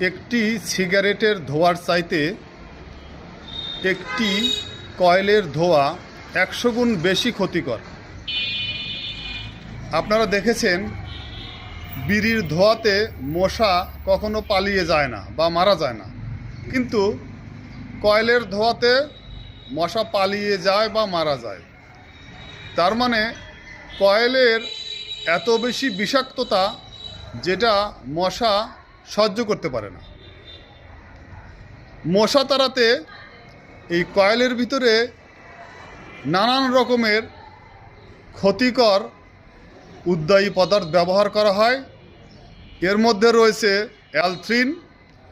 একটি সিগারেটের ধোঁয়ার চাইতে একটি কয়েলের ধোঁয়া 100 গুণ বেশি ক্ষতিকর। আপনারা দেখেছেন বিড়ির ধোঁয়াতে মশা কখনো পালিয়ে যায় না বা মারা যায় না, কিন্তু কয়েলের ধোঁয়াতে মশা পালিয়ে যায় বা মারা যায়। তার মানে কয়েলের এত বেশি বিষাক্ততা যেটা মশা সহ্য করতে পারে না। মশা তাড়াতে এই কয়েলের ভিতরে নানান রকমের ক্ষতিকর উদ্বায়ী পদার্থ ব্যবহার করা হয়। এর মধ্যে রয়েছে অ্যালথ্রিন,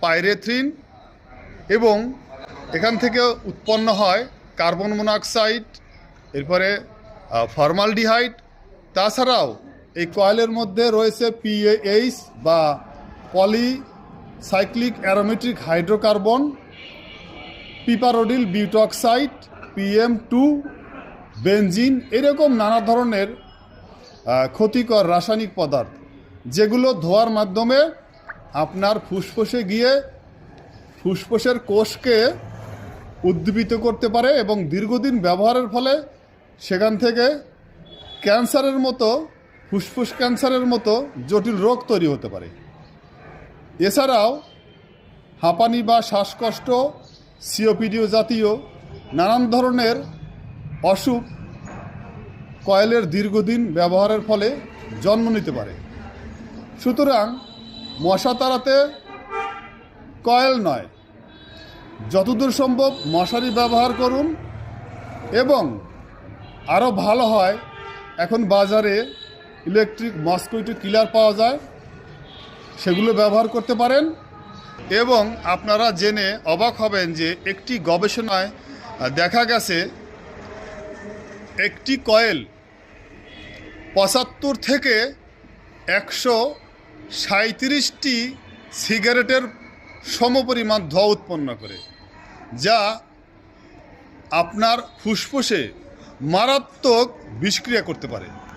পাইরেথ্রিন এবং এখান থেকে উৎপন্ন হয় কার্বন মনোক্সাইড, এরপরে ফর্মালডিহাইড। তাছাড়াও এই কয়েলের মধ্যে রয়েছে PAH বা polycyclic aromatic hydrocarbon, piperonyl butoxide, PM2, benzene, এরকম নানা ধরনের ক্ষতিকর রাসায়নিক পদার্থ, যেগুলো ধোঁয়ার মাধ্যমে আপনার ফুসফুসে গিয়ে ফুসফুসের কোষকে উদ্দীপিত করতে পারে এবং দীর্ঘদিন ব্যবহারের ফলে সেখান থেকে ক্যান্সারের মতো, ফুসফুস ক্যান্সারের মতো জটিল রোগ তৈরি হতে পারে। এছাড়াও হাঁপানি বা শ্বাসকষ্ট, COPD জাতীয় নানান ধরনের অসুখ কয়েলের দীর্ঘদিন ব্যবহারের ফলে জন্ম নিতে পারে। সুতরাং মশা তাড়াতে কয়েল নয়, যতদূর সম্ভব মশারি ব্যবহার করুন। এবং আরও ভালো হয়, এখন বাজারে ইলেকট্রিক মসকুইটো কিলার পাওয়া যায়, সেগুলো ব্যবহার করতে পারেন। এবং আপনারা জেনে অবাক হবেন যে একটি গবেষণায় দেখা গেছে একটি কয়েল 75 থেকে 137টি সিগারেটের সমপরিমাণ ধোঁয়া উৎপন্ন করে, যা আপনার ফুসফুসে মারাত্মক বিষক্রিয়া করতে পারে।